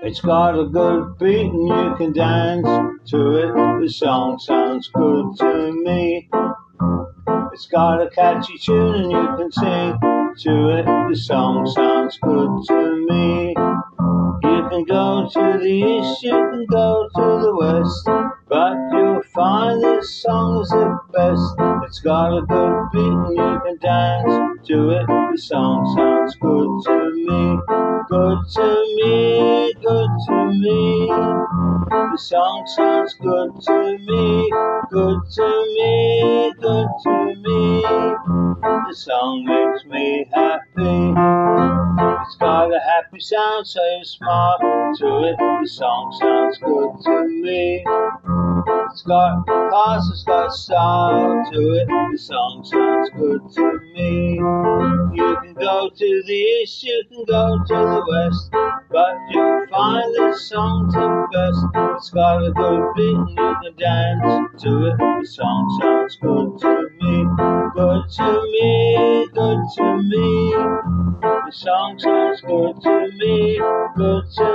It's got a good beat and you can dance to it. The song sounds good to me. It's got a catchy tune and you can sing to it. The song sounds good to me. You can go to the east, you can go to the west, but you'll find this song is the best. It's got a good beat and you can dance to it. The song sounds good to me. Good to me, good to me. The song sounds good to me. Good to me, good to me. The song makes me happy. It's got a happy sound, so you smile to it. The song sounds good to me. It's got class, it's got style to it. The song sounds good to me. You can go to the east, you can go to the west, but you'll find this song's the best. It's got a good beat and you can dance to it. The song sounds good to me. Good to me, good to me. The song sounds good to me. Good to